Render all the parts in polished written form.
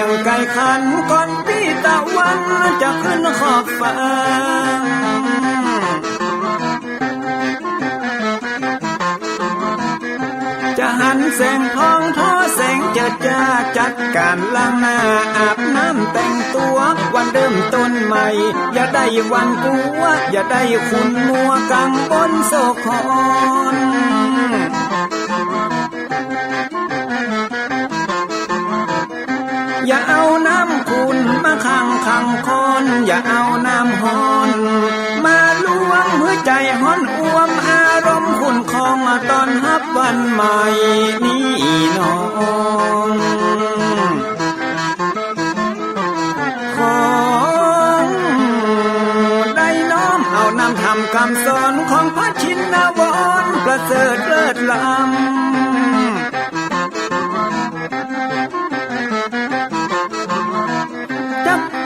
งไก่ขันก่อนพี่ตะวันจะขึ้นขอบฟ้าจะหันแสงทองทอแสงเจิดจ้าจัดการล้างหน้าอาบน้ำแต่งตัววันเริ่มต้นใหม่อย่าได้วันกลัวอย่าได้ขุ่นมัวกังวลโศกคอนอย่าเอาน้ำขุ่นมาขังคอนอย่าเอาน้ำฮ้อนมาล้วงหัวใจฮ้อนอ้วมอารมณ์ขุ่นคองตอนรับวันใหม่นี้น้องของได้น้อมเอานำทำคำสอนของพระชินวรประเสริฐเลิศล้ำ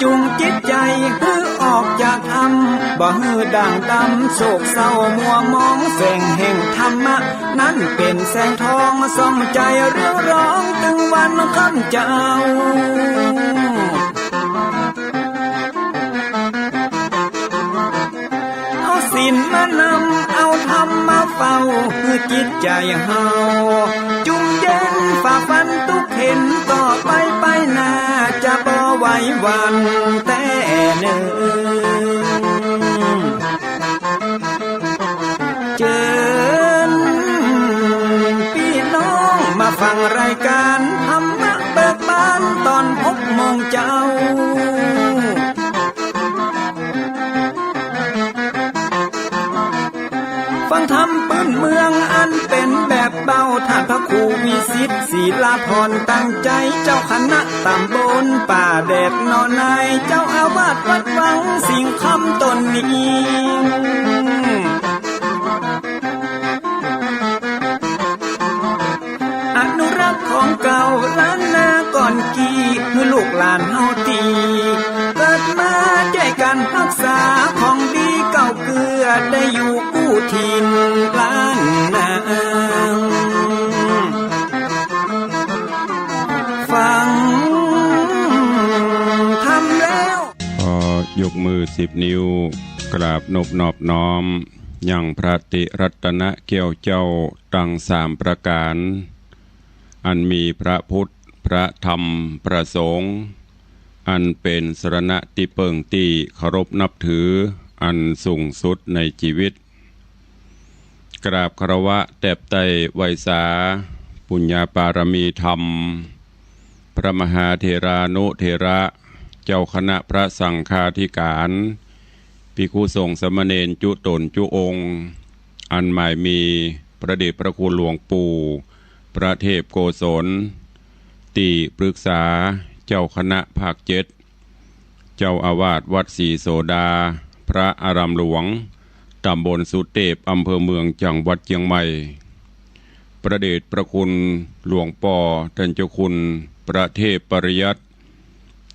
จุงจิตใจฮือออกจากธรรมบ่ฮือด่างดำโศกเศร้ามัวมองแสงแห่งธรรมะนั้นเป็นแสงทองส่องใจเรียวร้องถึงวันค่ำเจ้าเอาศีลมานำเอาธรรมมาเฝ้าคือจิตใจเฮาจุงเย็นฝ่าฟันทุกเห็นต่อไปหน้าจะบ่ไหววันแต่เนิ่นเจิญพี่น้องมาฟังรายการธรรมะเบิกบานตอน6 โมงเจ้าฟังธรรมปื้นเมืองอันเป็นแบบเบาท่านพระครูวิสิทธิ์ศิลาภรณ์ตั้งใจเจ้าคณะตำบลป่าแดดนอนในเจ้าอาวาสวัดวังสิ่งคำตนนี้อนุรักษ์ของเก่าล้านนาก่อนกี่คือลูกหลานเฮาตีเกิดมาใจกันรักษาของดีเก่าเกือได้อยู่กู้ถิ่นล้านนาฟังทำแล้วพอยกมือ10 นิ้วกราบนบนอบน้อมยังพระติรัตนเกี่ยวเจ้าตั้ง3 ประการอันมีพระพุทธพระธรรมพระสงฆ์อันเป็นสรณะที่เปิ่งที่เคารพนับถืออันสูงสุดในชีวิตกราบคารวะแตบไตไวสาปุญญาปารมีธรรมพระมหาเถรานุเถระเจ้าคณะพระสังฆาธิการภิกขุสงฆ์สมณเณรจุตนจุองค์อันหมายมีพระเดชพระคุณหลวงปู่พระเทพโกศลติปรึกษาเจ้าคณะภาค7เจ้าอาวาสวัดศรีโสดาพระอารามหลวงตำบลสุเทพอำเภอเมืองจังหวัดเชียงใหม่พระเดชพระคุณหลวงป่อท่านเจ้าคุณพระเทพปริยัติ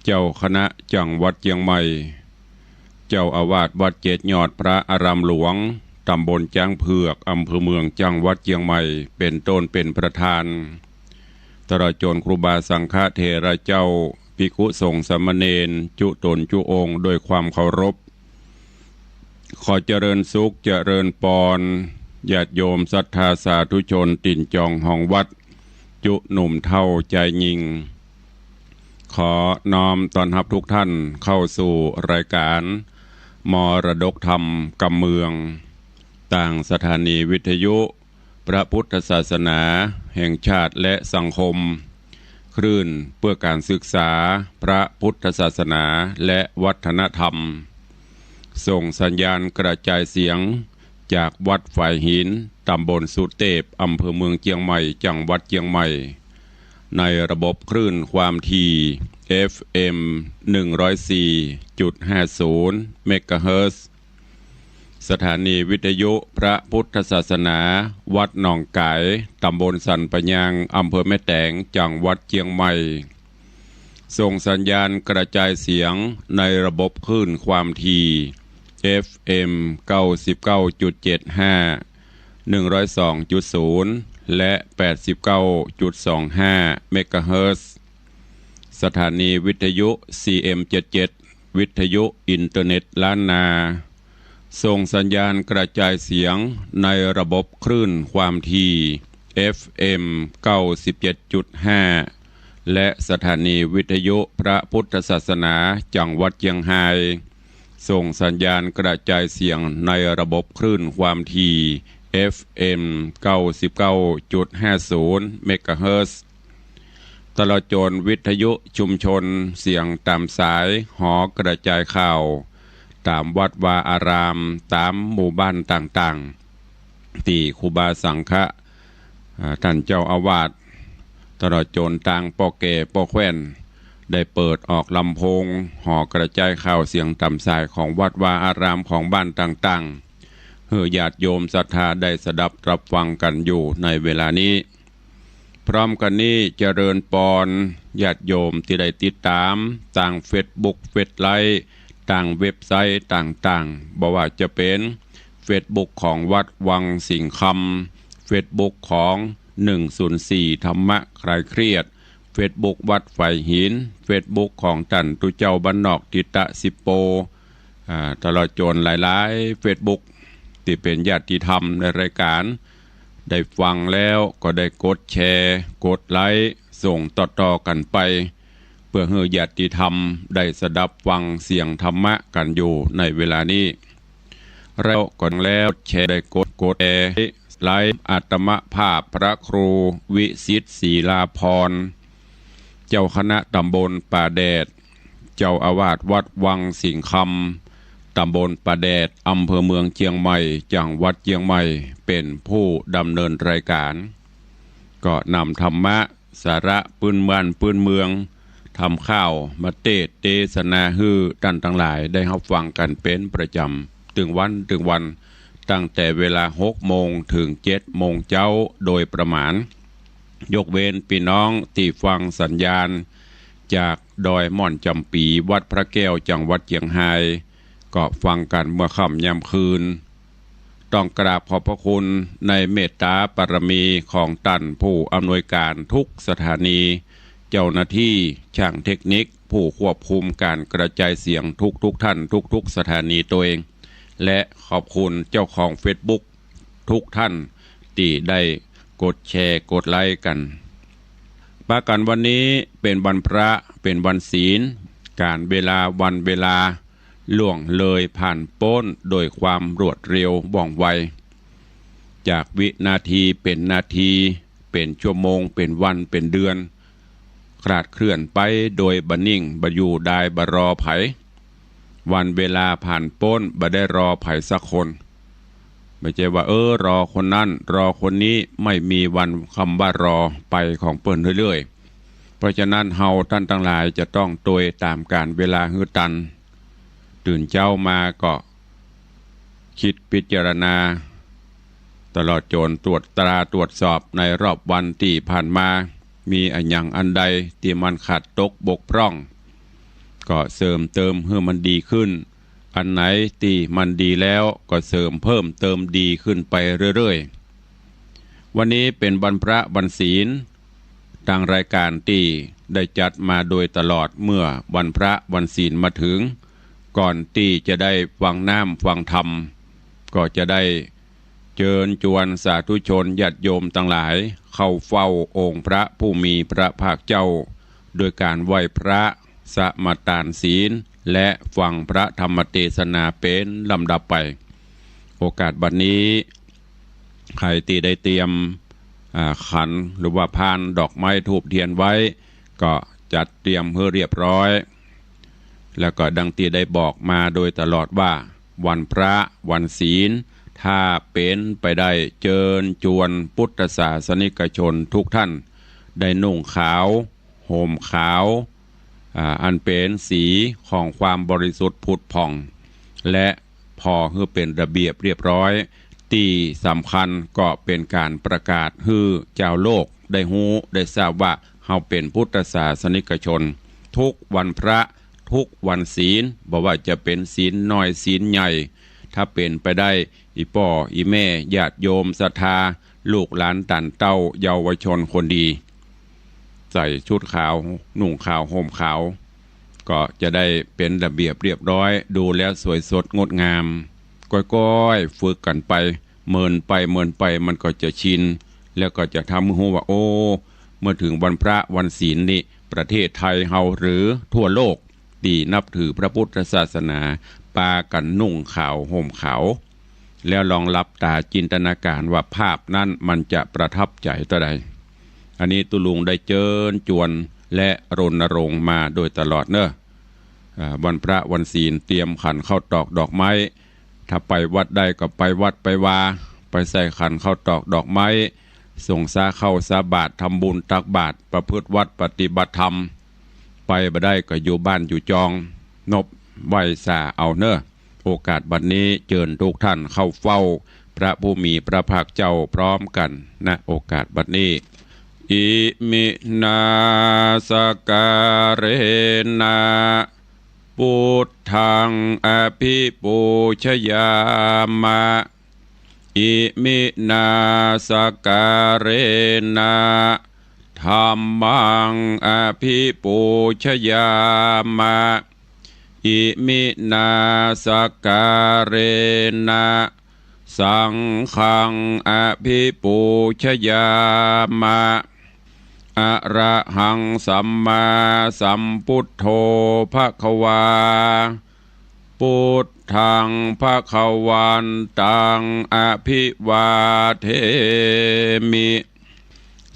เจ้าคณะจังหวัดเชียงใหม่เจ้าอาวาสวัด7 ยอดพระอารามหลวงตำบลจ้างเผือกอำเภอเมืองจังหวัดเชียงใหม่เป็นต้นเป็นประธานตลอดจนครูบาสังฆเถระเจ้าภิกขุสงฆ์สามเณรจุตนจุองค์โดยความเคารพขอเจริญสุขเจริญปอนญาติโยมศรัทธาสาธุชนติ่นจองห้องวัดจุหนุ่มเท่าใจยิงขอน้อมต้อนรับทุกท่านเข้าสู่รายการมรดกธรรมกำเมืองต่างสถานีวิทยุพระพุทธศาสนาแห่งชาติและสังคมคลื่นเพื่อการศึกษาพระพุทธศาสนาและวัฒนธรรมส่งสัญญาณกระจายเสียงจากวัดฝ่ายหินตำบลสุเทพอำเภอเมืองเชียงใหม่จังหวัดเชียงใหม่ในระบบคลื่นความถี่ FM 104.50 เมกะเฮิรตซ์สถานีวิทยุพระพุทธศาสนาวัดหนองไก่ตำบลสันปะยางอำเภอแม่แตงจังหวัดเชียงใหม่ส่งสัญญาณกระจายเสียงในระบบคลื่นความถี่ FM 99.75 102.0 และ 89.25 เมกะเฮิรตซ์ สถานีวิทยุ CM77 วิทยุอินเทอร์เน็ตล้านนาส่งสัญญาณกระจายเสียงในระบบคลื่นความถี่ FM 97.5 และสถานีวิทยุพระพุทธศาสนาจังหวัดเชียงรายส่งสัญญาณกระจายเสียงในระบบคลื่นความถี่ FM 99.50 เมกะเฮิรตซ์ตลอดจนวิทยุชุมชนเสียงตามสายหอกระจายข่าวตามวัดวาอารามตามหมู่บ้านต่างๆที่ครูบาสังฆะท่านเจ้าอาวาสตลอดจนต่างปอแก่ปอแคว้นได้เปิดออกลำโพงหอกระจายข่าวเสียงตามสายของวัดวาอารามของบ้านต่างๆเพื่อญาติโยมศรัทธาได้สดับรับฟังกันอยู่ในเวลานี้พร้อมกันนี้เจริญปอนญาติโยมที่ได้ติดตามต่างเฟซบุ๊กเฟซไลฟ์ต่างเว็บไซต์ต่างๆบ่ว่าจะเป็นเฟซบุ๊กของวัดวังสิงห์คำเฟซบุ๊กของ104ธรรมะคลายเครียดเฟซบุ๊กวัดไฟหินเฟซบุ๊กของตันตุเจ้าบ้านนอกทิตะสิโปตลอดจนหลายๆเฟซบุ๊กที่เป็นญาติธรรมในรายการได้ฟังแล้วก็ได้กดแชร์กดไลค์ส่งต่อๆกันไปเพื่อให้ญาติธรรมได้สดับฟังเสียงธรรมะกันอยู่ในเวลานี้แล้วก่อนแล้วแชร์ได้กดแชร์ไลค์อาตมภาพพระครูวิสิทธิ์ศรีลาภรณ์เจ้าคณะตำบลป่าแดดเจ้าอาวาสวัดวังสิงห์คำตำบลป่าแดดอำเภอเมืองเชียงใหม่จังหวัดเชียงใหม่เป็นผู้ดำเนินรายการก็นำธรรมะสาระปืนบ้านปืนเมืองทำข้าวมาเทศนาฮือท่านทั้งหลายได้รับฟังกันเป็นประจำถึงวันตั้งแต่เวลา6 โมงถึง7 โมงเช้าโดยประมาณยกเว้นพี่น้องที่ฟังสัญญาณจากดอยม่อนจำปีวัดพระแก้วจังหวัดเชียงรายก็ฟังกันเมื่อค่ำยามคืนต้องกราบขอบพระคุณในเมตตาปรมีของท่านผู้อำนวยการทุกสถานีเจ้าหน้าที่ช่างเทคนิคผู้ควบคุมการกระจายเสียงทุกท่านทุกสถานีตัวเองและขอบคุณเจ้าของเฟซบุ๊กทุกท่านที่ได้กดแชร์กดไลค์กันปากันวันนี้เป็นวันพระเป็นวันศีลการเวลาวันเวลาล่วงเลยผ่านพ้นโดยความรวดเร็วว่องไวจากวินาทีเป็นนาทีเป็นชั่วโมงเป็นวันเป็นเดือนคลาดเคลื่อนไปโดยบันิ่งบ่อยู่ได้บ่รอไผวันเวลาผ่านพ้นบ่ได้รอไผสักคนไม่ใช่ว่ารอคนนั้นรอคนนี้ไม่มีวันคำว่ารอไปของเปิ้นเรื่อยๆเพราะฉะนั้นเฮาท่านทั้งหลายจะต้องโดยตามการเวลาฮือตันตื่นเช้ามาก็คิดพิจารณาตลอดจนตรวจสอบในรอบวันที่ผ่านมามีอันยังอันใดที่มันขาดตกบกพร่องก็เสริมเติมให้มันดีขึ้นอันไหนที่มันดีแล้วก็เสริมเพิ่มเติมดีขึ้นไปเรื่อยๆวันนี้เป็นวันพระวันศีลทางรายการที่ได้จัดมาโดยตลอดเมื่อวันพระวันศีลมาถึงก่อนที่จะได้ฟังน้ำฟังธรรมก็จะได้เชิญชวนสาธุชนญาติโยมทั้งหลายเข้าเฝ้าองค์พระผู้มีพระภาคเจ้าโดยการไหว้พระสมาทานศีลและฟังพระธรรมเทศนาเป็นลำดับไปโอกาสบัดนี้ใครที่ได้เตรียมขันหรือว่าพานดอกไม้ธูปเทียนไว้ก็จัดเตรียมเพื่อเรียบร้อยแล้วก็ดังที่ได้บอกมาโดยตลอดว่าวันพระวันศีลถ้าเป็นไปได้เชิญชวนพุทธศาสนิกชนทุกท่านได้นุ่งขาวห่มขาวอันเป็นสีของความบริสุทธิ์ผุดผ่องและพอให้เป็นระเบียบเรียบร้อยที่สำคัญก็เป็นการประกาศให้เจ้าโลกได้ฮู้ได้ทราบว่าเฮาเป็นพุทธศาสนิกชนทุกวันพระทุกวันศีลบอกว่าจะเป็นศีลน้อยศีลใหญ่ถ้าเป็นไปได้อีป่ออีแม่ญาติโยมศรัทธาลูกหลานตันเต้าเยาวชนคนดีส ใส่ชุดขาวนุ่งขาวห่มขาวก็จะได้เป็นระเบียบเรียบร้อยดูแลสวยสดงดงามก้อยๆฝึกกันไปเมินไปมันก็จะชินแล้วก็จะทำให้รู้ว่าโอ้เมื่อถึงวันพระวันศีลนี้ประเทศไทยเฮาหรือทั่วโลกที่นับถือพระพุทธศาสนาปากันนุ่งขาวห่มขาวแล้วลองหลับตาจินตนาการว่าภาพนั้นมันจะประทับใจต่อใดอันนี้ตุลุงได้เจิญจวนและรณรงค์มาโดยตลอดเนอะวันพระวันศีลเตรียมขันข้าวตอกดอกไม้ถ้าไปวัดได้ก็ไปวัดไปวาไปใส่ขันข้าวตอกดอกไม้ส่งสาเข้าสาบาตรทำบุญตักบาตรประพฤติวัดปฏิบัติธรรมไปบ่ได้ก็อยู่บ้านอยู่จองนบไหวสาเอาเนอะโอกาสบัดนี้เจิญทุกท่านเข้าเฝ้าพระผู้มีพระภาคเจ้าพร้อมกันณโอกาสบัดนี้อิมินาสการเรนะพุทธังอภิปูชยามะอิมินาสการเรนะธัมมังอภิปูชยามะอิมินาสการเรนะสังฆังอภิปูชยามะอะระหังสัมมาสัมพุทโธภควาพุทธังภควันตังอภิวาเทมิ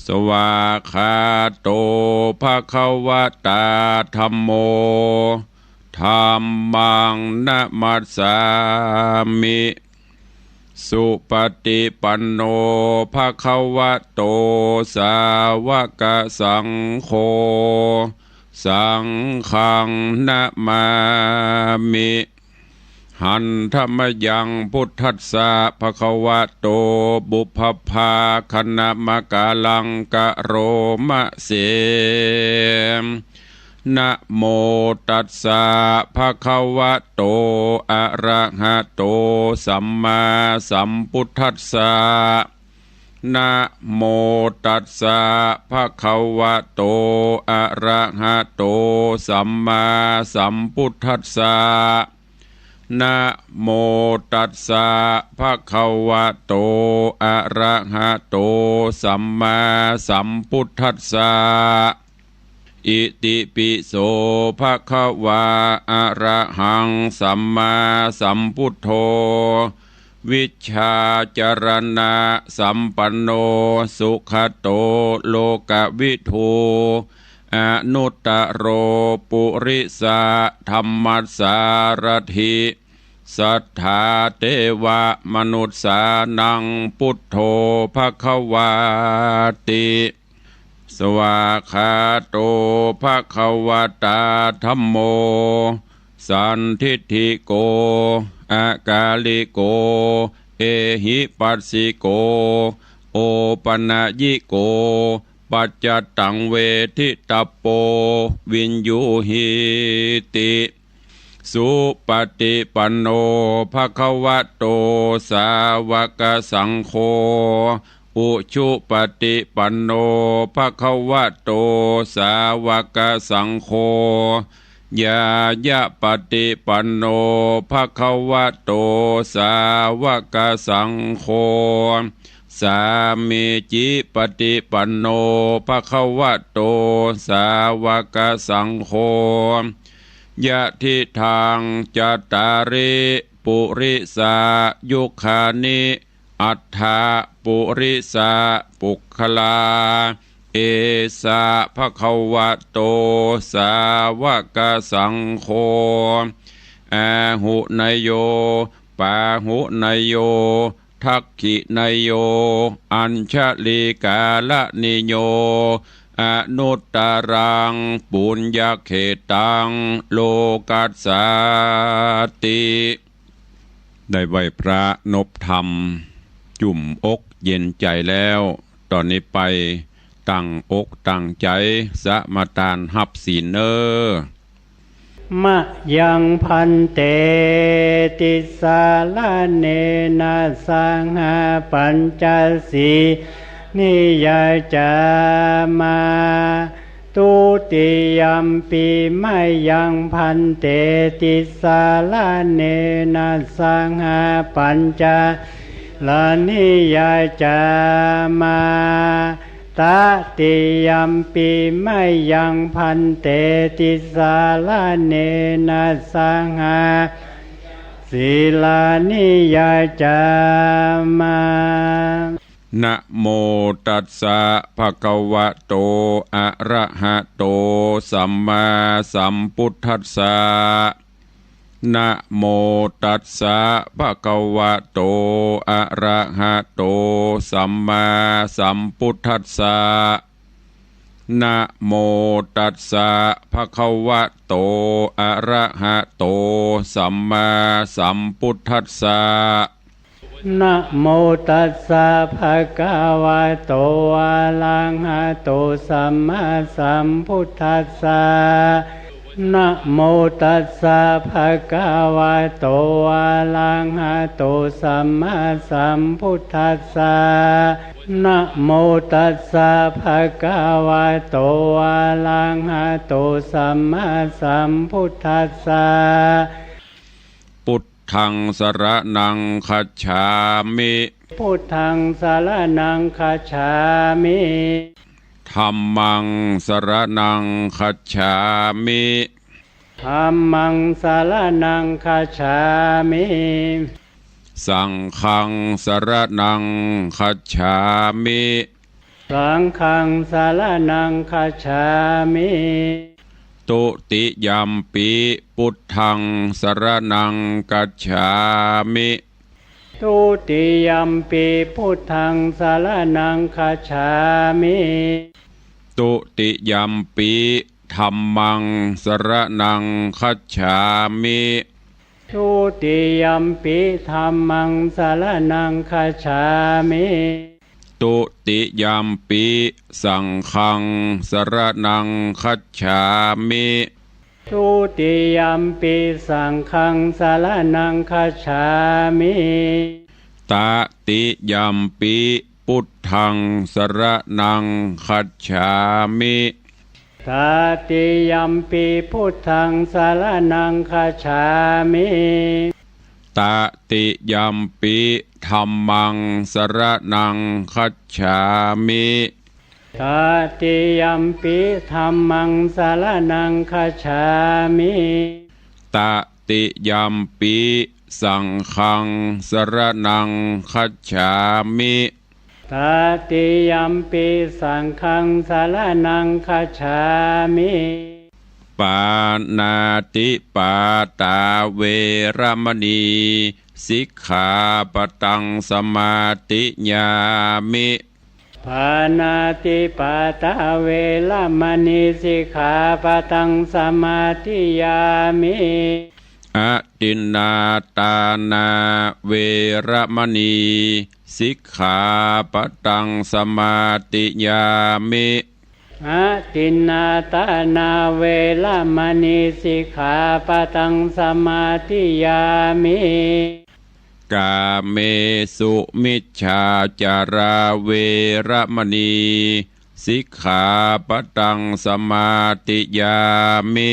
สวาคาโตภควตาธัมโมธัมมังนะมัสสามิสุปฏิปันโนภควโตสาวกสังโฆสังฆังนะมามิหันธรรมยังพุทธัสสะภควโตบุพพาคณมกาลังกะโรมะเสนะโมตัสสะภะคะวะโตอะระหะโตสัมมาสัมพุทธัสสะนะโมตัสสะภะคะวะโตอะระหะโตสัมมาสัมพุทธัสสะนะโมตัสสะภะคะวะโตอะระหะโตสัมมาสัมพุทธัสสะอิติปิโสภะคะวะอะระหังสัมมาสัมพุทโธวิชชาจรณะสัมปันโนสุขโตโลกวิทูอนุตตโรปุริสะธัมมัสสารถิสัทธาเทวมนุษสานังพุทโธภควาติสวาคาโตภควตาธัมโมสันทิฏฐิโกอากาลิโกเอหิปัสสิโกโอปนะยิโกปัจจตังเวทิตาโปวินยูหิติสุปฏิปันโนภควโตสาวกสังโฆอุชุปฏิปันโนภควโตสาวกสังโฆยายะปฏิปันโนภควโตสาวกสังโฆสามีจิปฏิปันโนภควโตสาวกสังโฆยะทิทางจัตตาริปุริสายุคานิอัฏฐาปุริสาปุคลาเอสะภควโตสาวกสังโฆอาหุนยโยปาหุนยโยทักขินยโยอัญชลิกาลนิโยอนุตตรังปุญญเขตังโลกัสสาติได้ไหวพระนบธรรมจุ่มอกเย็นใจแล้วตอนนี้ไปตั้งอกตั้งใจสมาทานหับศีลเนอมะยังพันเตติสาลาเนนะสังหาปัญจสีนิยจามา ตุติยัมปิมายังพันเตติสาลาเนนะสังฆปัญจลานิยาจามาตติยัมปิมายังพันเตติสาลาเนนะสังฆศีลานิยาจามานะโมตัสสะภะคะวะโตอะระหะโตสัมมาสัมพุทธัสสะนะโมตัสสะภะคะวะโตอะระหะโตสัมมาสัมพุทธัสสะนะโมตัสสะภะคะวะโตอะระหะโตสัมมาสัมพุทธัสสะนะโมตัสสะภะคะวะโตอะระหะโตสัมมาสัมพุทธัสสะนะโมตัสสะภะคะวะโตอะระหะโตสัมมาสัมพุทธัสสะนะโมตัสสะภะคะวะโตอะระหะโตสัมมาสัมพุทธัสสะพุทธังสรณังคัจฉามิพุทธังสรณังคัจฉามิธัมมังสรณังคัจฉามิธัมมังสรณังคัจฉามิสังฆังสรณังคัจฉามิสังฆังสรณังคัจฉามิตุติยัมปิพุทธังสรณังคัจฉามิตุติยัมปิพุทธังสรณังคัจฉามิตุติยัมปิธัมมังสรณังคัจฉามิตุติยัมปิธัมมังสรณังคัจฉามิตุติยัมปิสังฆังสรณังคัจฉามิตุติยัมปิสังฆังสรณังคัจฉามิตติยัมปิพุทธังสรณังคัจฉามิตติยัมปิพุทธังสรณังคัจฉามิตติยัมปิธัมมังสรณังคัจฉามิตติยัมปิธัมมังสรณังคัจฉามิตติยัมปิสังฆังสรณังคัจฉามิตติยัมปิสังฆังสรณังคัจฉามิปานาติปาตาเวรมณีสิกขาปตังสมาติญามิปานาติปาตาเวรมณีสิกขาปตังสมาติญามิอะตินนาตานาเวรมณีสิกขาปตังสมาติญามิอะตินนาตานาเวรมณีสิกขาปตังสมาติญามิกาเมสุมิจฉาจาราเวรมณีสิกขาปตังสมาติญามิ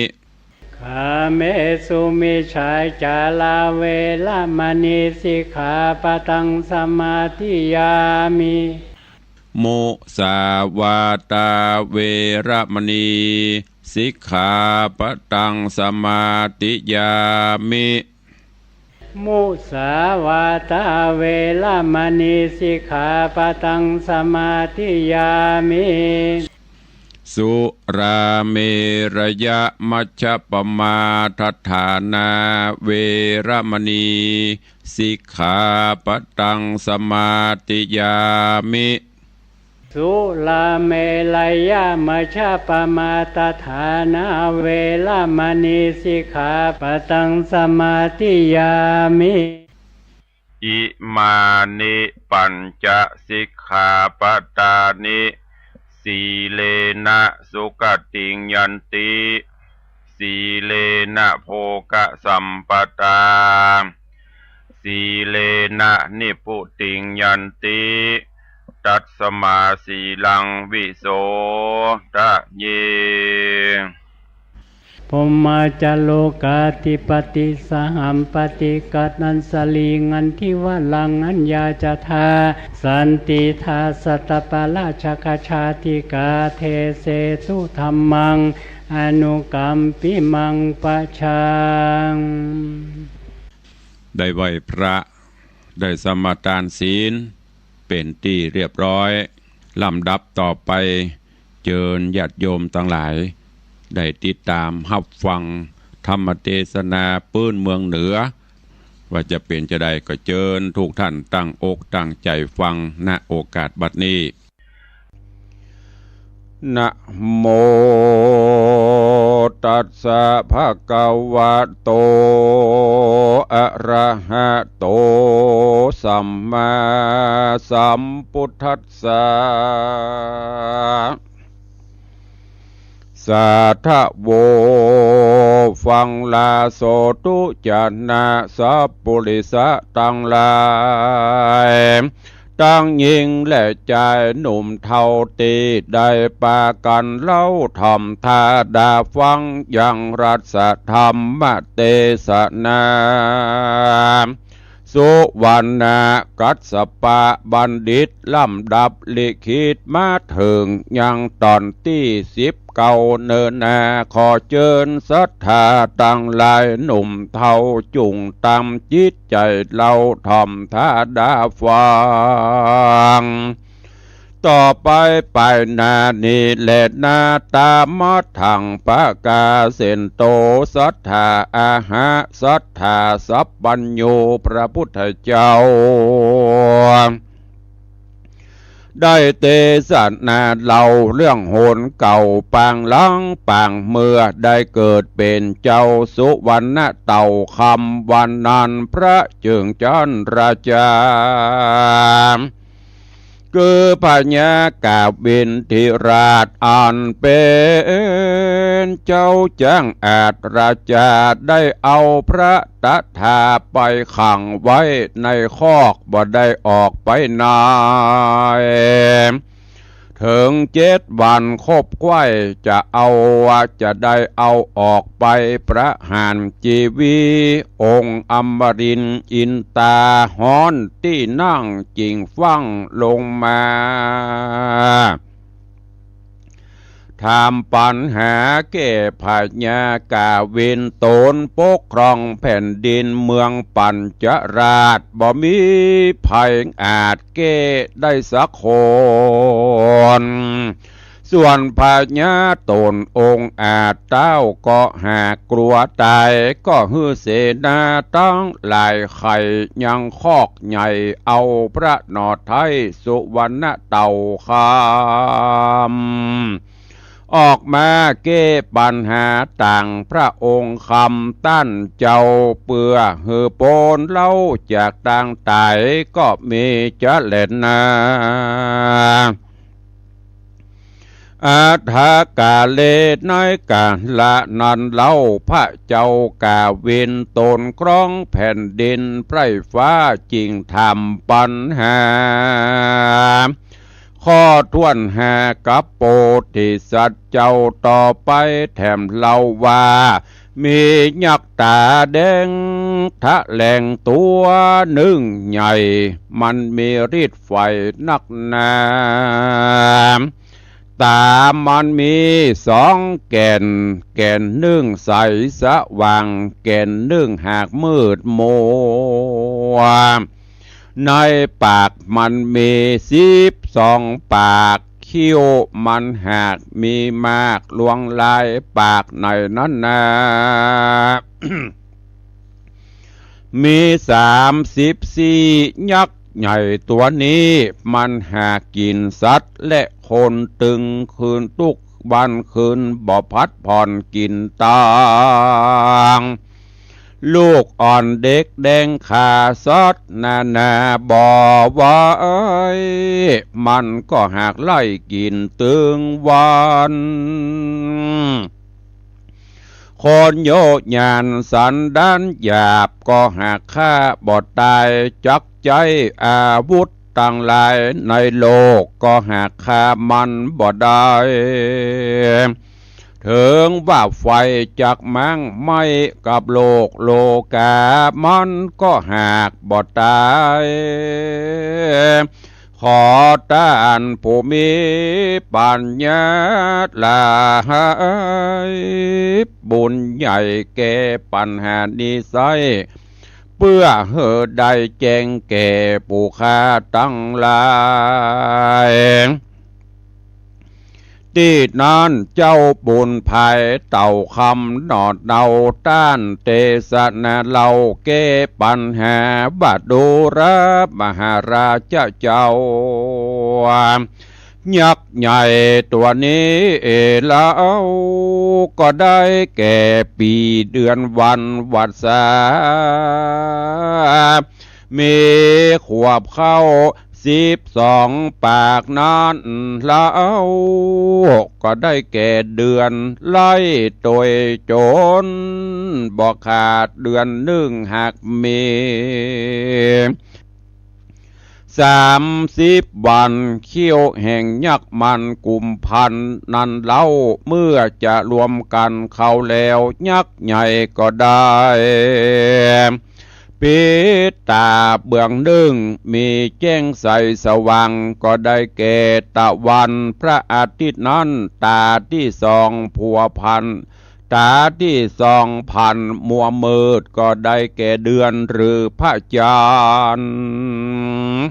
กาเมสุมิจฉาจาราเวรมณีสิกขาปตังสมาธิยามิมุสาวาตาเวรมณีสิกขาปตังสมาธิยามิมุสาวาตาเวรมณีสิกขาปตังสมาธิยามิสุราเมรยะมัชฌัปปมาทัฏฐานาเวรมณีสิกขาปตังสมาธิยามิสุราเมรยะมัชฌัปปมาทัฏฐานาเวรมณีสิกขาปตังสมาธิยามิอิมานิปัญจสิกขาปทานิสีเลนะสุขติงยันติสีเลนะโภคสัมปทาสีเลนะนิพุติงยันติต ตัสสมาสีลังวิโสทะเยพมมาจโลกาธิปติสหัมปติกัตนันสลีงันทิวลังอัญญาจทาสันติทาสัตตปาราชกชาติกาเทเสตุธรรมังอนุกัมปิมังปะชังได้ไหวพระได้สมาทานศีลเป็นที่เรียบร้อยลำดับต่อไปเชิญญาติโยมทั้งหลายได้ติดตามรับฟังธรรมเทศนาปื้นเมืองเหนือว่าจะเป็นจะได้ก็เชิญทุกท่านตั้งอกตั้งใจฟังณโอกาสบัดนี้นะโมตัสสะภะคะวะโตอะระหะโตสัมมาสัมพุทธัสสะสาธโวฟังลาโสตุจนะสัพปุริสะตังหลายตั้งยิงและใจหนุ่มเท่าตีได้ปากันเล่าทำทาดาฟังยังรัสธรรมเตสนาสุวรรณกัสสปะบัณฑิตลำดับลิขิตมาถึงยังตอนที่19เนินนาขอเชิญศรัทธาตั้งหลายหนุ่มเท่าจุงตามจิตใจเราทำท่าดาฟังต่อไปไปนานีและนาตามอถังปะกาเสนโตศรัทธาอาหะศรัทธาสัพพัญโญพระพุทธเจ้าได้เตสนาเล่าเรื่องโหนเก่าปางลังปางเมื่อได้เกิดเป็นเจ้าสุวรรณเต่าคำวันนั้นพระจึงจันราชาคือพญากาบินทิราชอันเป็นเจ้าจ้างอาจราชาได้เอาพระตถาไปขังไว้ในคอกบ่ได้ออกไปไหนถึง7 วันครบไข้จะเอาจะได้เอาออกไปประหารชีวีองค์อมรินทร์อินตาฮ้อนที่นั่งจิงฟั่งลงมาถามปัญหาแก่พญากาวินโตนปกครองแผ่นดินเมืองปัญจราชบ่มีภัยอาจแก้ได้สักคนส่วนพญาตนองค์อาจเต้าก็หากกลัวตายก็ฮือเสนาตั้งหลายไข่ยังคอกใหญ่เอาพระนอไทยสุวรรณเต่าคำออกมาแก้ปัญหาต่างพระองค์คำตั้นเจ้าเปื่อหือโปนเล่าจากต่างตายก็มีจะเล่นนาอาทากาเลน้อยกาละนันเล่าพระเจ้ากาวินตนครองแผ่นดินไพร่ฟ้าจริงทำปัญหาข้อท้วนหากับโปธิสัตว์เจ้าต่อไปแถมเล่าว่ามียักษ์ตาแดงทะแหลงตัวหนึ่งใหญ่มันมีฤทธิ์ไฟนักหนาตามันมี2 แก่นแก่นหนึ่งใสสว่างแก่นหนึ่งหากมืดมัวในปากมันมี12 ปากคิ้วมันหากมีมากลวงลายปากในนั้นนา มี34 ยักษ์ใหญ่ตัวนี้มันหากินสัตว์และคนตึงคืนทุกวันคืนบ่พัดผ่อนกินตางลูกอ่อนเด็กแดงขาซอดนาบ่ไว้มันก็หากไล่กินตึงวันคนโยญานสันดานหยาบก็หากฆ่าบ่ตายจักใจอาวุธ ต่างหลายในโลกก็หากคามันบ่ได้ถึงว่าไฟจากมั่งไม่กับโลกโลกามันก็หากบ่ตายขอต้านผู้มีปัญญาลาบุญใหญ่แก่ปัญหานิสัยเพื่อเหือได้แจ้งแก่ผู้ค้าตั้งหลายที่นั้นเจ้าบุญภัยเต่าคำหนอดเดาต้านเตสนาเราแก้ปัญหาบาดูรับมหาราชเจ้ายักษ์ใหญ่ตัวนี้แล้วก็ได้แก่ปีเดือนวันวัดสามีขวบเข้า12 ปากนั้นแล้วก็ได้แก่เดือนไล่โดยโจรบ่ขาดเดือนหนึ่งหากมี30 วันเขี้ยวแห่งยักษ์มันกุมพันนั้นเล่าเมื่อจะรวมกันเข้าแล้วยักษ์ใหญ่ก็ได้ปิดตาเบื้องหนึ่งมีแจ้งใสสว่างก็ได้แก่ตะวันพระอาทิตย์นั้นตาที่2ผัวพันตาที่2,000มัวมืดก็ได้แก่เดือนหรือพระจันทร์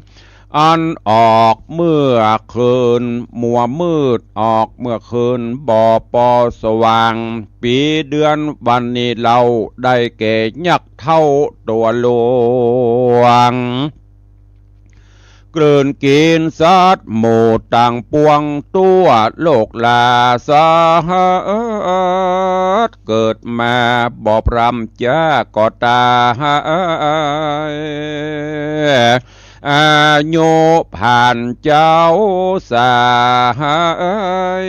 อันออกเมื่อคืนมัวมืดออกเมื่อคืนบ่ปอสว่างปีเดือนวันนี้เราได้แก่ยักษ์เท่าตัวหลวงกลืนกินสัตว์หมู่ต่างปวงตัวโลกลาสาเกิดมาบ่พรำจ้าก็ตายอายุผ่านเจ้าสาย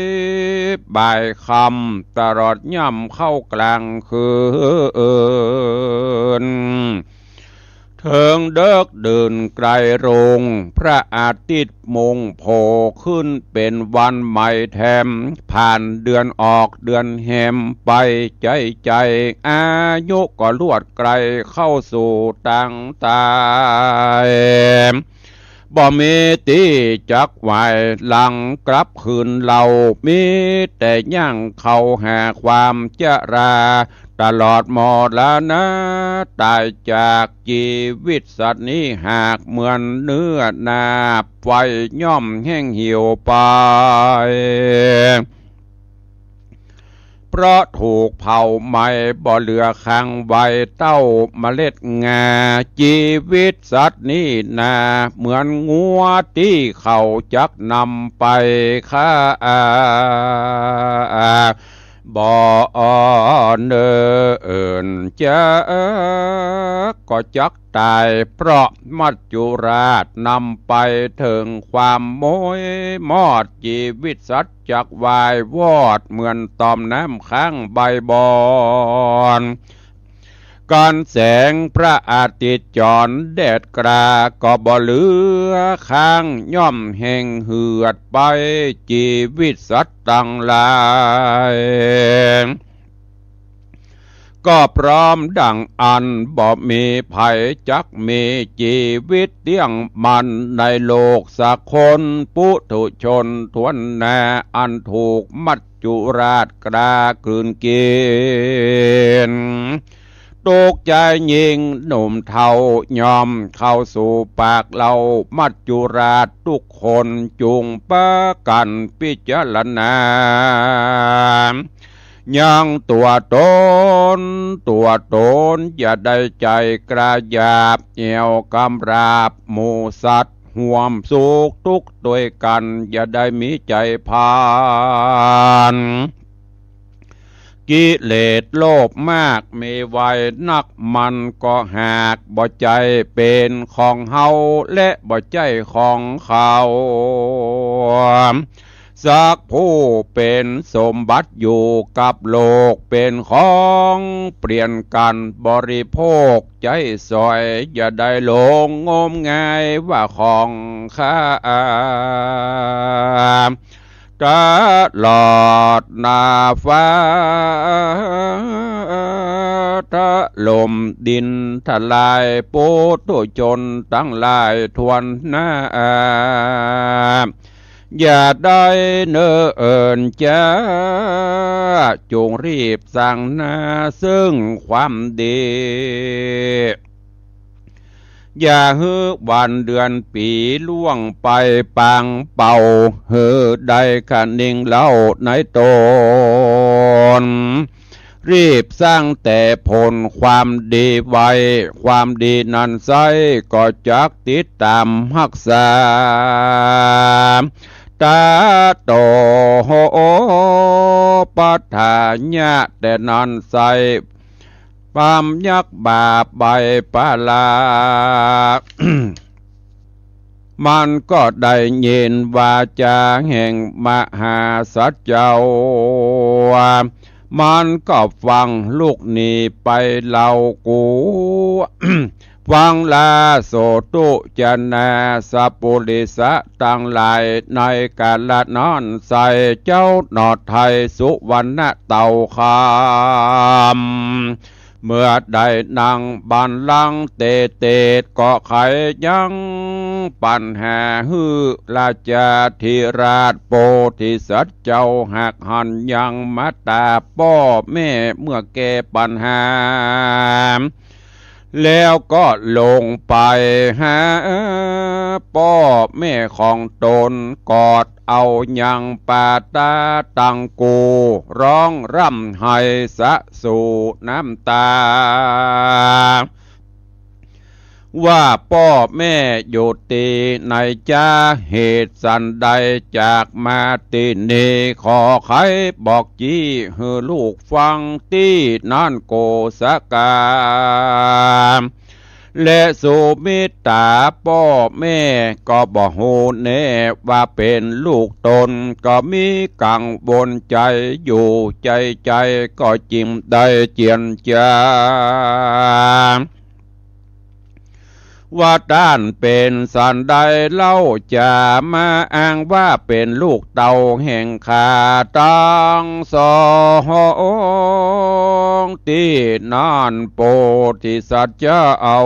บ่ายคำตลอดย่ำเข้ากลางคืนเถิงเดิกเดินไกลโรงพระอาทิตย์มงโผขึ้นเป็นวันใหม่แถมผ่านเดือนออกเดือนแหมไปใจอายุก็ลวดไกลเข้าสู่ตั้งตายบ่มีตีจักไหวหลังกลับคืนเรามีแต่ย่างเข้าหาความเจราตลอดหมดแล้วนะตายจากชีวิตสัตว์นี้หากเหมือนเนื้อนาไฟย่อมแห้งเหี่ยวไปเพราะถูกเผาไหม้บ่เหลือค้างไว้เต้าเมล็ดงาชีวิตสัตว์นี้นาเหมือนงัวที่เขาจักนำไปฆ่าบ่เนิ่นจะก็จักตายเพราะมัจจุราชนำไปถึงความโมยมอดชีวิตสัตว์จักวายวอดเหมือนตอมน้ำค้างใบบอนการแสงพระอาทิตย์จรแดดกราก็บ่เหลือค้างย่อมแห่งเหือดไปชีวิตสัตว์ต่างหลายก็พร้อมดังอันบ่มีภัยจักมีชีวิตเที่ยงมันในโลกสักคนปุถุชนทวนแน่อันถูกมัจจุราชกรากลืนกินตกใจยิงหนุ่มเทายอมเข้าสู่ปากเรามัจจุราชทุกคนจุงประกันพิจารณายังตัวตนอย่าได้ใจกระยาบเหี่ยวกำราบหมูสัตว์ห่วมสุขทุกข์ด้วยกันอย่าได้มีใจพานกิเลสโลภมากมีไว้นักมันก็หากบ่ใจเป็นของเฮาและบ่ใจของเขา สักผู้เป็นสมบัติอยู่กับโลกเป็นของเปลี่ยนกันบริโภคใจสอยอย่าได้หลงงมงายว่าของข้าตลอดหน้าฟ้าถล่มดินทลายปุถุชนตั้งหลายทวนหน้าอย่าได้เนิ่นจ้าจงรีบสั่งหน้าซึ่งความดีอย่าฮื้อวันเดือนปีล่วงไปปางเป่าเฮือได้ขันนิ่งเล่าในตนรีบสร้างแต่ผลความดีไว้ความดีนั้นไซก็จักติดตามรักษาตาโตโหปัฏฐาญะแต่นันไซปามยักบาปใบปาลา มันก็ได้ยินวาจาแห่งมหาสัจเจ้ามันก็ฟังลูกหนีไปเล่ากู ฟังลาโสตุจนาสัพปุริสะตั้งหลายในกาลนอนใส่เจ้าหนอดไทยสุวรรณเต่าคามเมื่อได้นั่งบันลังเตเตก็ไขยังปัญหาฮือราชาธิราชโพธิสัตว์เจ้าหักหันยังมาตาป้อแม่เมื่อแก้ปัญหาแล้วก็ลงไปหาพ่อแม่ของตนกอดเอายังปาตาตังกูร้องร่ำไห้สะสู่น้ำตาว่าพ่อแม่อยู่ตีในจ้าเหตุสันใดจากมาตีนีขอใครบอกจี้ให้ลูกฟังตีนั่นโกสกาและสุมิตาพ่อแม่ก็บอกหูแน่ว่าเป็นลูกตนก็มีกังวลใจอยู่ใจก็จิ้มได้เจียนจาว่าด้านเป็นสันใดเล่าจะมาอ้างว่าเป็นลูกเต่าแห่งขาตังสองที่นานโพธิสัตว์จะเอา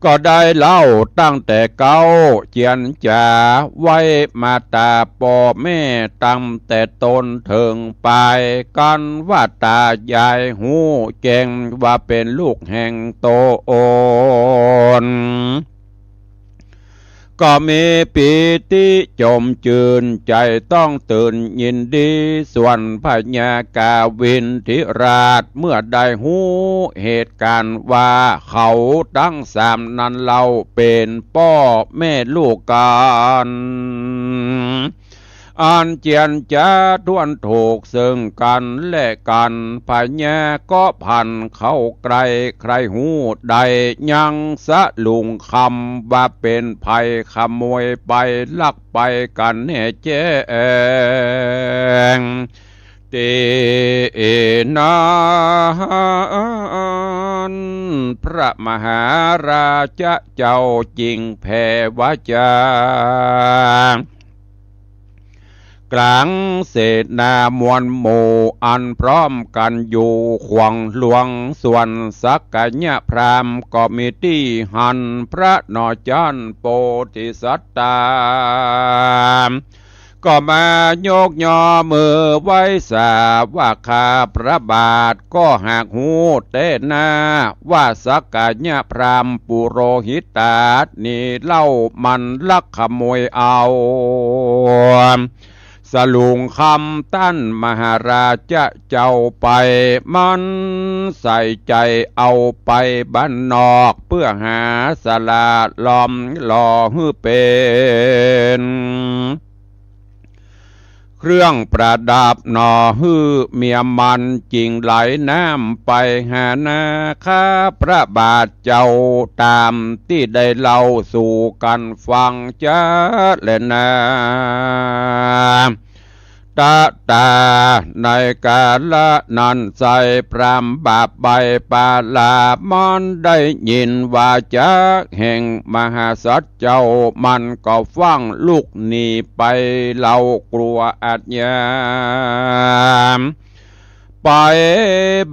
ก็ได้เล่าตั้งแต่เก้าเจียนจ่าไว้มาตาพ่อแม่ตั้งแต่ตนถึงไปกันว่าตายายหูแจงว่าเป็นลูกแห่งโตโอนก็มีปีติจมจืนใจต้องตื่นยินดีส่วนพญากาวินทิราชเมื่อได้หูเหตุการณ์ว่าเขาทั้งสามนั้นเราเป็นพ่อแม่ลูกกันอันเจียนจะด้วนถูกซึ่งกันและกันพญาก็พันเข้าไกลใครหูใดยังสะลุงคำว่าเป็นภัยขโมยไปลักไปกันแน่แจ้งตีนานพระมหาราชเจ้าจริงแผ่วาจากลางเศษนามวลหมู่อันพร้อมกันอยู่ขวงหลวงส่วนสักกัญญพรามก็มีที่หันพระนอจันโพธิสัตตาก็มายกยอมือไว้สาว่าข้าพระบาทก็หากหูเตนาว่าสักกัญญพรามปุโรหิตานี่เล่ามันลักขโมยเอาสลุงคำตั้นมหาราชเจ้าไปมันใส่ใจเอาไปบ้านนอกเพื่อหาสลาล้อมหล่อฮือเป็น เครื่องประดับหนอฮือเมียมันจริงไหลน้ำไปหานาข้าพระบาทเจ้าตามที่ได้เล่าสู่กันฟังจ้าและนาตาในกาละนั้นใส่พรำบาปใบปาลามอนได้ยินว่าจากแห่งมหาสัตว์เจ้ามันก็ฟังลูกหนีไปเล่ากลัวอาจยามไป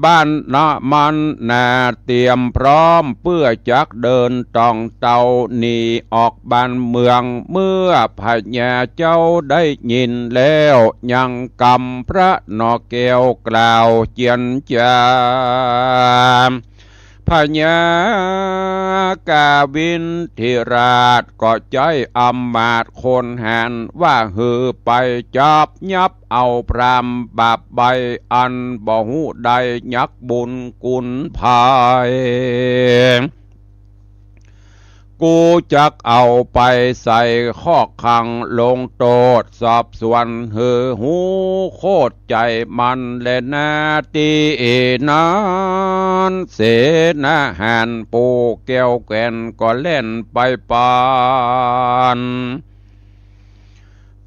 บ้านนามันนาเตรียมพร้อมเพื่อจักเดินตองเต่าหนีออกบ้านเมืองเมื่อพญาเจ้าได้ยินแล้วยังกำพระนอแก้วกล่าวเจียนจามพญากาวินทิราชก็ใจอำมาตย์คนแหนว่าหือไปจับยับเอาพรามบาปใบอันบ่หูใดยักบุญกุลภายกูจักเอาไปใส่ข้อขังลงโตดสอบสวนหือหูโคตรใจมันและนาตีนั้นเสนาหานปูแก้วแก่นก็เล่นไปปาน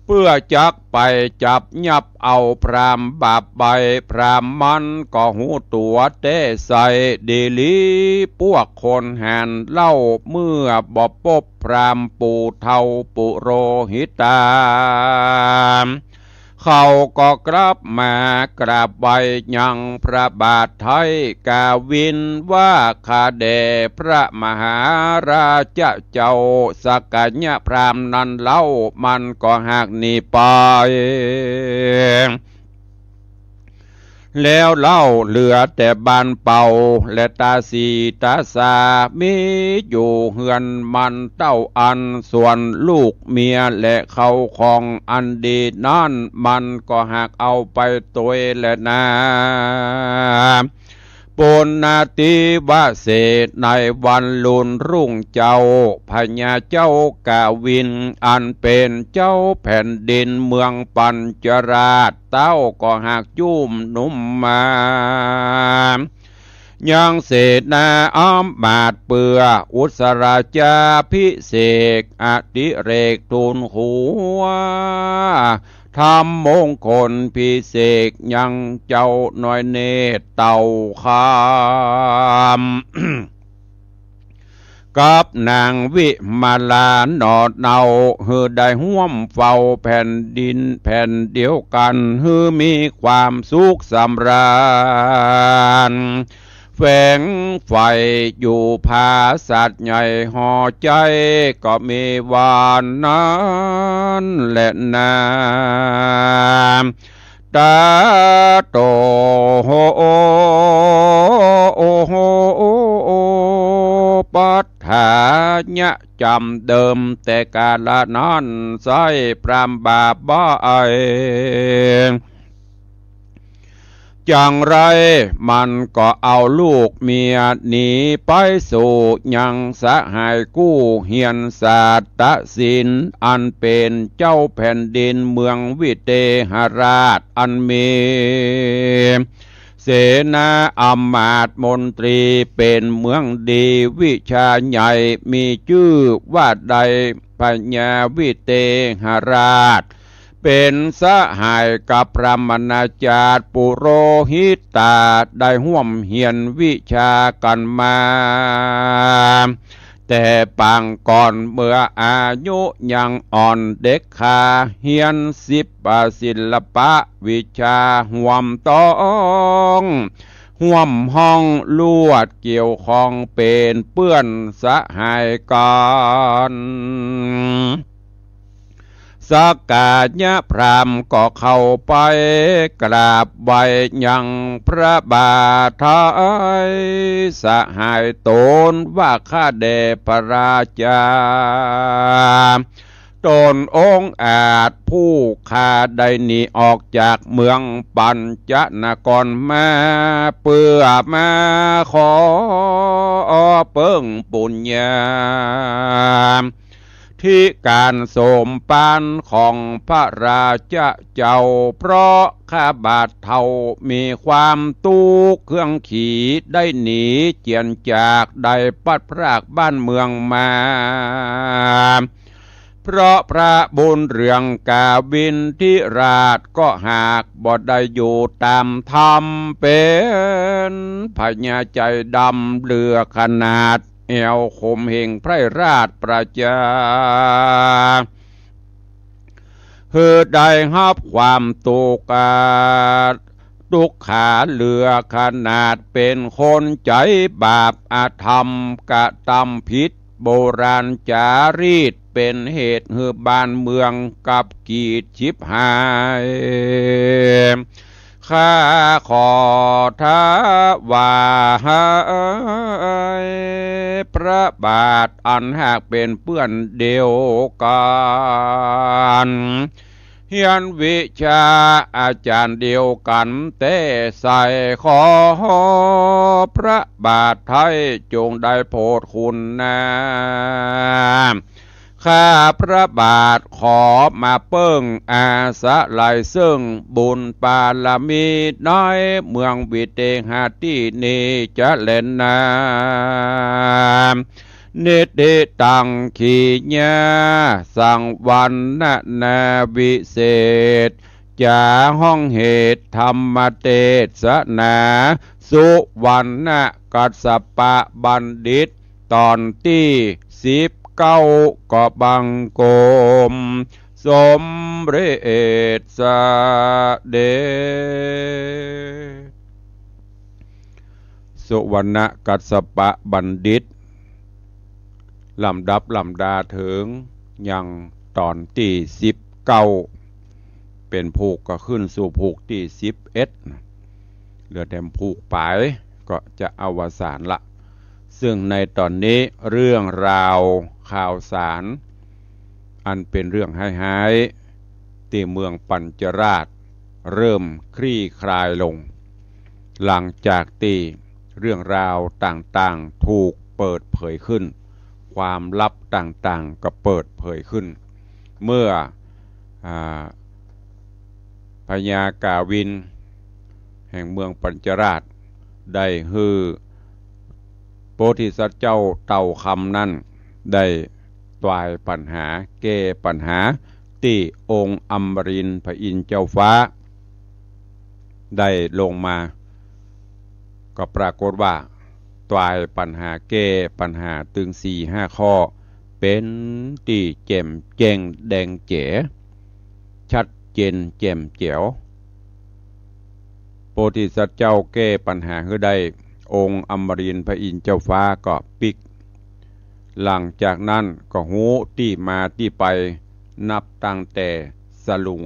เพื่อจักไปจับยับเอาพรามบาปใบพรามมันก็หูตัวเต้ใส่ดีลีพวกคนแหนเล่าเมื่อบ่พบพรามปูเทาปุโรหิตาเขาก็กลับมากราบไหว้ยังพระบาทไทยกาวินว่าข้าแด่พระมหาราชเจ้าสกัญญะพรามนั้นเล่ามันก็หากหนีไปแล้วเล่าเหลือแต่บานเป่าและตาสีตาสามีอยู่เฮือนมันเต้าอันส่วนลูกเมียและเขาของอันดีนั่นมันก็หากเอาไปตัวและนาปุณนาติวาเศษในวันลุนรุ่งเจ้าพญาเจ้ากาวินอันเป็นเจ้าแผ่นดินเมืองปัญจราชเต้าก็หากจุ่มนุ่มมายังเศษนาอ้อมบาดเปืออุสราจาพิเศษอติเรกทูลหัวทำมงคลพิเศษยังเจ้าน้อยเนตรเต่าคามกับนางวิมาลาหนอดเนาฮือได้ห่วมเฝ้าแผ่นดินแผ่นเดียวกันฮือมีความสุขสำราญแฝงไฟอยู่ภาสัตว์ใหญ่ห่อใจก็มีวานนั้นและนาตาโตโหโอโหปัฏฐาญะจำเดิมแต่กาลนั้นใส่พรามบาปบ้าจังไรมันก็เอาลูกเมียหนีไปสู่ยังสหายกู้เฮียนศาสตศิลป์อันเป็นเจ้าแผ่นดินเมืองวิเทหราชอันมีเสนาอำมาตย์มนตรีเป็นเมืองดีวิชาใหญ่มีชื่อว่าใดพญาวิเทหราชเป็นสหายกับพระมณาจารย์ปุโรหิตาได้ห่วมเหียนวิชากันมาแต่ปางก่อนเมื่ออายุยังอ่อนเด็กขาเฮียนศิลปะวิชาห่วมต้องห่วมห้องลวดเกี่ยวข้องเป็นเปื้อนสหายกันสกาญะพรามก็เข้าไปกราบไหว้ยังพระบาทไทยสหายตนว่าข้าแด่พระราชาตนองค์อาจผู้ข้าได้หนีออกจากเมืองปัญจนครมาเพื่อมาขอเพิ่งปุญญา ที่การสมปานของพระราชเจ้าเพราะข้าบาทเท่ามีความตุกข์เครื่องขี่ได้หนีเจียนจากได้ปัดพรากบ้านเมืองมาเพราะพระบุญเรืองกาวินทิราชก็หากบ่ได้อยู่ตามธรรมเป็นพญาใจดำเรือขนาดแอวคมเหงไพร่ราชประจาเฮือได้รับความตุกข์ทุกขาเรือขนาดเป็นคนใจบาปอาธรรมกะตำผิดโบราณจารีตเป็นเหตุให้บ้านเมืองกับกีดชิบหายข้าขอท้าว่าพระบาทอันหากเป็นเปื้อนเดียวกันเฮียนวิชาอาจารย์เดียวกันแต่ใส่ขอพระบาทไทยจงได้โปรดคุณนาข้าพระบาทขอมาเปิ้งอาสะไหลซึ่งบุญปาลมีน้อยเมืองวิเตหาที่นี้จะเล่นนาเนติตังขีญาสังวันนาวิเศษจาห้องเหตุธรรมเทศนาสุวรรณกัสสปะบัณฑิตตอนที่19ก็บังโกมสมเร็จสเดชสุวรรณกัสสปะบัณฑิตลำดับลำดาถึงยังตอนที่19เป็นผูกก็ขึ้นสู่ผูกที่11เหลือแต่ผูกปลายก็จะอวสานละซึ่งในตอนนี้เรื่องราวข่าวสารอันเป็นเรื่องหายๆที่เมืองปัญจราชเริ่มคลี่คลายลงหลังจากที่เรื่องราวต่างๆถูกเปิดเผยขึ้นความลับต่างๆก็เปิดเผยขึ้นเมื่อพญากาวินแห่งเมืองปัญจราชได้ฮือโพธิสัตว์เจ้าเต่าคำนั้นได้ตวายปัญหาแก้ปัญหาที่องค์อมรินทร์พระอินทร์เจ้าฟ้าได้ลงมาก็ปรากฏว่าตวายปัญหาแก้ปัญหาถึง 4-5 ข้อเป็นที่แจ่มแจ้งแดงแจ๋ชัดเจนแจ่มแจ๋วโพธิสัตว์เจ้าแก้ปัญหาให้ได้องค์อมรินทร์พระอินทร์เจ้าฟ้าก็ปิกหลังจากนั้นก็หูที่มาที่ไปนับตั้งแต่สลุง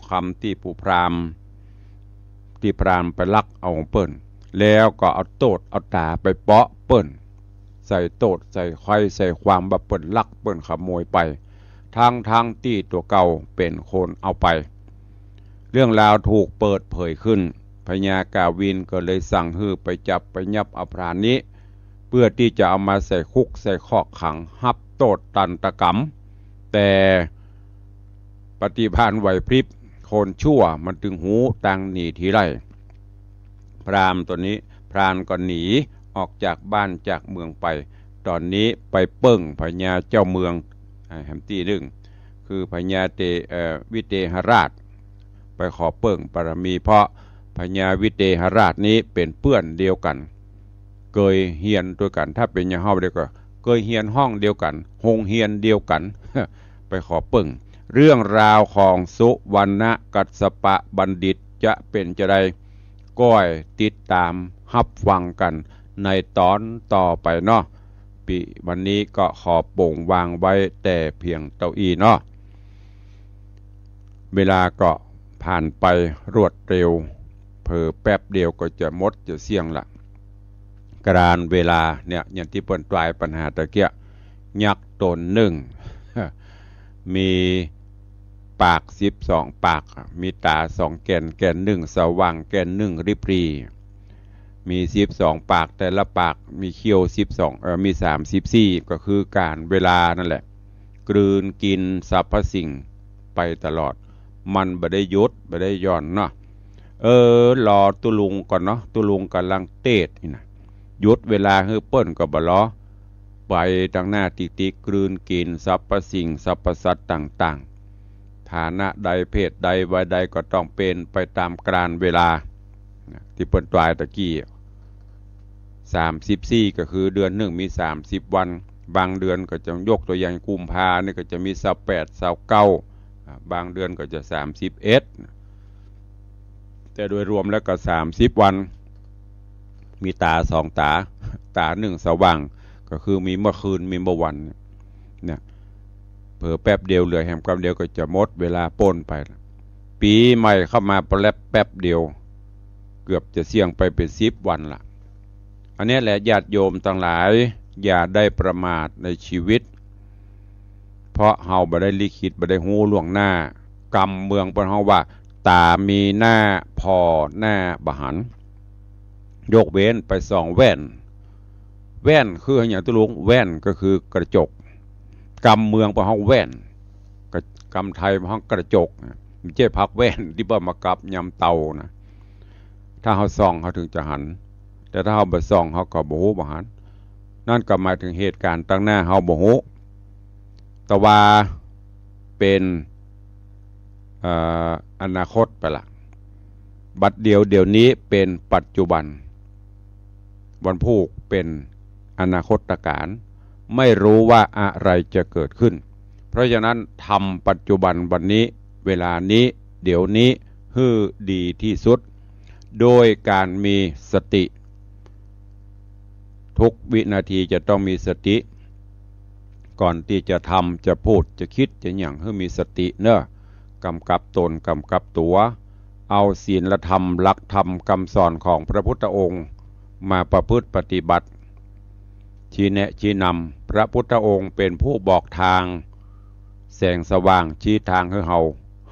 คำที่ผู้พราหมณ์ไปลักเอาของเปิ้นแล้วก็เอาโตดเอาตาไปเปาะเปิ้นใส่โตดใส่ไข่ใส่ความแบบเปิ้นลักเปิ้นขโมยไปทั้งที่ตัวเก่าเป็นคนเอาไปเรื่องราวถูกเปิดเผยขึ้นพญากาวินก็เลยสั่งฮือไปจับไปยับอภรานนี้เพื่อที่จะเอามาใส่คุกใส่คอกขังหับโตดตันตกรรมแต่ปฏิภาณไหวพริบคนชั่วมันถึงหูตังหนีทีไรพราหมณ์ตัวนี้พรานก็หนีออกจากบ้านจากเมืองไปตอนนี้ไปเปิ้งพญาเจ้าเมืองแฮมตี้นึงคือพญาวิเทหราชไปขอเปิ้งบารมีเพราะพญาวิเทหราชนี้เป็นเพื่อนเดียวกันเคยเฮียนด้วยกันถ้าเป็นยาเฮาเดียวก็เคยเฮียนห้องเดียวกันโรงเฮียนเดียวกัน ไปขอเปิ้งเรื่องราวของสุวรรณกัสสปะบัณฑิตจะเป็นจะไดก้อยติดตามรับฟังกันในตอนต่อไปเนาะปีวันนี้ก็ขอโป่งวางไว้แต่เพียงเต้าอี้เนาะเวลาก็ผ่านไปรวดเร็วเผลอแป๊บเดียวก็จะหมดจะเสี่ยงละการเวลาเนี่ยอย่างที่เปิ้นตรายปัญหาตะเกียยักษ์ตนหนึ่ง มีปาก12 ปากมีตา2 แก่นหนึ่งสว่างแก่นหนึ่งริบรี มี12ปากแต่ละปากมีเขี้ยว12มี34ก็คือการเวลานั่นแหละกลืนกินสรรพสิ่งไปตลอดมันบ่ได้หยุดบ่ได้หย่อนเนาะรอตุลุงก่อนเนาะตุลุงกำลังเตดนี่นะหยุดเวลาให้เปิ้นก็บ่ล้อไปทางหน้าติกลืนกินสรรพสิ่งสรรพสัตว์ต่างๆฐานะใดเพศใดวัยใดก็ต้องเป็นไปตามกาลเวลาที่เปิ้นตายตะกี้34ก็คือเดือนหนึ่งมี30วันบางเดือนก็จะยกตัวอย่างกุมภาเนี่ยก็จะมี28 29บางเดือนก็จะ31แต่โดยรวมแล้วก็30วันมีตา2ตา1สว่างก็คือมีเมื่อคืนมีเมื่อวันเนี่ยเผลอแป๊บเดียวเหลือแหมกำเดียวก็จะหมดเวลาป่นไปปีใหม่เข้ามาแป๊บเดียวเกือบจะเสี่ยงไปเป็น10วันละอันนี้แหละญาติโยมทั้งหลายอย่าได้ประมาทในชีวิตเพราะเฮาบ่ได้ลิขิตบ่ได้ฮู้ล่วงหน้ากรรมเมืองเพิ่นเฮาว่าตามีหน้าพอหน้าบหันยกเว้นไป2แว่นคืออย่างตุลุงแว่นก็คือกระจกกรรมเมืองเพิ่นเฮาแว่นกรรมไทยเพิ่นเฮากระจกไม่ใช่พักแว่นที่บ่มากับยำเตานะถ้าเฮาส่องเฮาถึงจะหันแต่ถ้าเฮาบ่ส่องเฮาก็บ่ฮู้บ่หันนั่นก็หมายถึงเหตุการณ์ตั้งหน้าเฮาบ่ฮู้แต่ว่าเป็นอนาคตไปละบัดเดียวนี้เป็นปัจจุบันวันพรุ่งเป็นอนาคตการไม่รู้ว่าอะไรจะเกิดขึ้นเพราะฉะนั้นทำปัจจุบันวันนี้เวลานี้เดี๋ยวนี้ให้ดีที่สุดโดยการมีสติทุกวินาทีจะต้องมีสติก่อนที่จะทำจะพูดจะคิดจะอย่างให้มีสติเนอะกำกับตนกำกับตัวเอาศีลธรรมหลักธรรมคำสอนของพระพุทธองค์มาประพฤติปฏิบัติชี้แนะชี้นำพระพุทธองค์เป็นผู้บอกทางแสงสว่างชี้ทางให้เ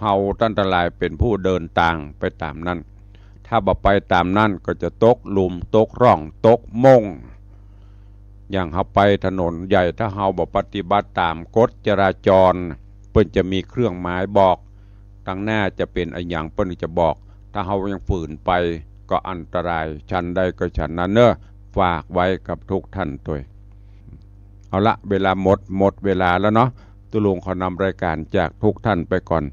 ฮาท่านทั้งหลายเป็นผู้เดินทางไปตามนั้นถ้าบ่ไปตามนั้นก็จะตกหลุมตกร่องตกม่งอย่างเฮาไปถนนใหญ่ถ้าเฮาบ่ปฏิบัติตามกฎจราจรเพิ่นจะมีเครื่องหมายบอกตั้งหน้าจะเป็นอะไรอย่างเพิ่นจะบอกถ้าเฮายังฝืนไปก็อันตรายชั้นใดก็ชั้นนั้นเนอะฝากไว้กับทุกท่านตัวเอาละเวลาหมดเวลาแล้วเนาะตุลุงขอนำรายการจากทุกท่านไปก่อน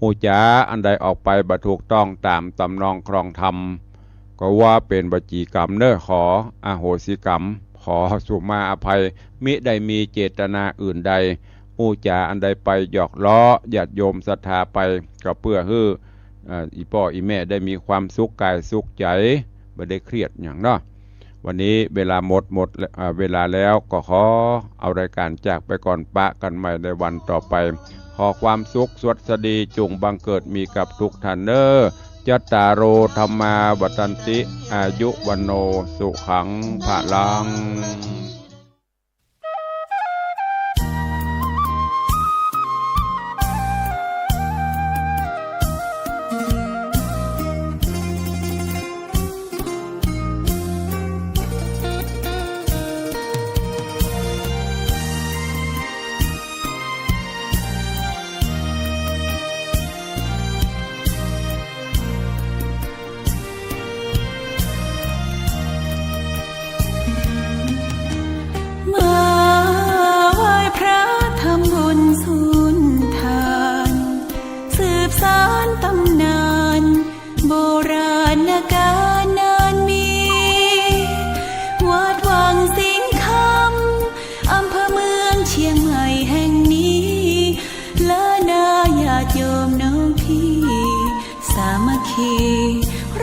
อุจาอันใดออกไปบ่ถูกต้องตามตำนองครองธรรมก็ว่าเป็นวจีกรรมเนอะขออโหสิกรรมขอสุมาอภัยมิได้มีเจตนาอื่นใดอุจาอันใดไปหยอกล้อญาติโยมศรัทธาไปก็เพื่อให้อีพ่ออีแม่ได้มีความสุขกายสุขใจไม่ได้เครียดอย่างเนาะวันนี้เวลาหมดเวลาแล้วก็ขอเอารายการจากไปก่อนปะกันใหม่ในวันต่อไปขอความสุขสวัสดีจงบังเกิดมีกับทุกท่านเนอจัตตารโอธรรมาวัฏันติอายุวันโนสุขังภะลัง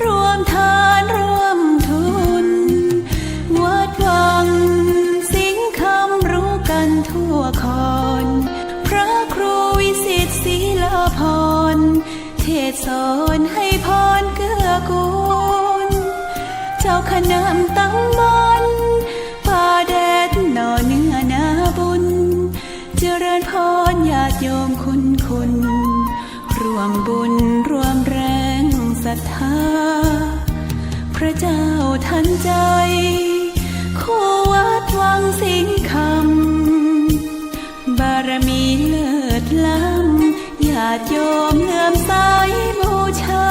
รวมทานรวมทุนวัดวังสิงห์คำรู้กันทั่วคอนพระครูวิสิตศรีลาภรณ์เทศสอนให้พรเกื้อกูลเจ้าคณะตั้งมันป่าแดดหน่อเนื้อนาบุญเจริญพรญาติโยมคุณรวมบุญรวมแรงศรัทธา พระเจ้าทันใจคู่วัดวังสิงห์คำบารมีเลิศล้ำญาติโยมเลื่อมใสบูชา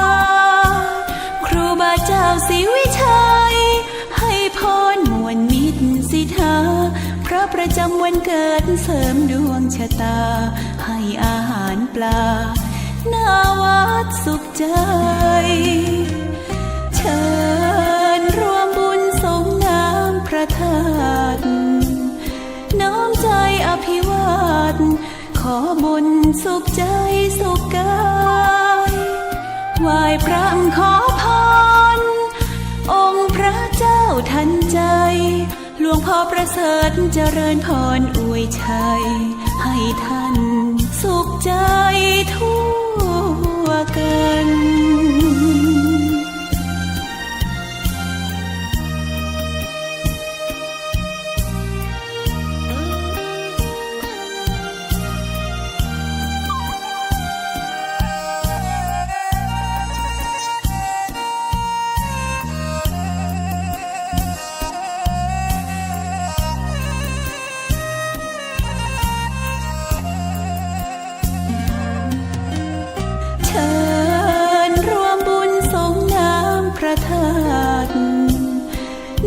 ครูบาเจ้าศรีวิชัยให้พรมวลมิตรสิทธาพระประจำวันเกิดเสริมดวงชะตาให้อาหารปลาหน้าวัดสุขใจเชิญร่วมบุญสงน้ำพระธาตุน้อมใจอภิวาทขอบุญสุขใจสุขกายไหว้พระขอพรองค์พระเจ้าทันใจหลวงพ่อประเสริฐเจริญพรอวยชัยให้ท่านสุขใจทั่วกัน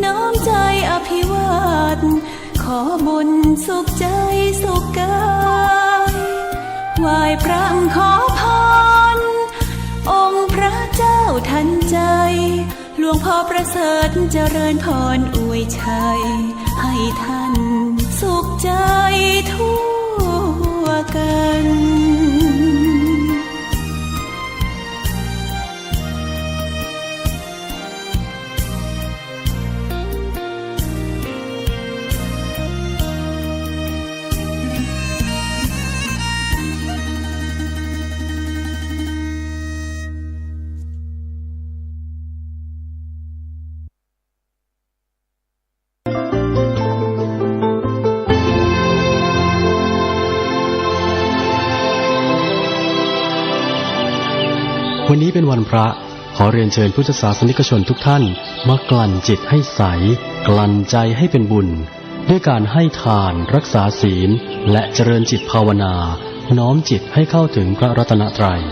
น้อมใจอภิวาทขอบุญสุขใจสุขกายไหว้พระขอพรองค์พระเจ้าทันใจหลวงพ่อประเสริฐเจริญพรอวยชัยให้ท่านสุขใจทั่วกันวันนี้เป็นวันพระขอเรียนเชิญพุทธศาสนิกชนทุกท่านมากลั่นจิตให้ใสกลั่นใจให้เป็นบุญด้วยการให้ทานรักษาศีลและเจริญจิตภาวนาน้อมจิตให้เข้าถึงพระรัตนตรัย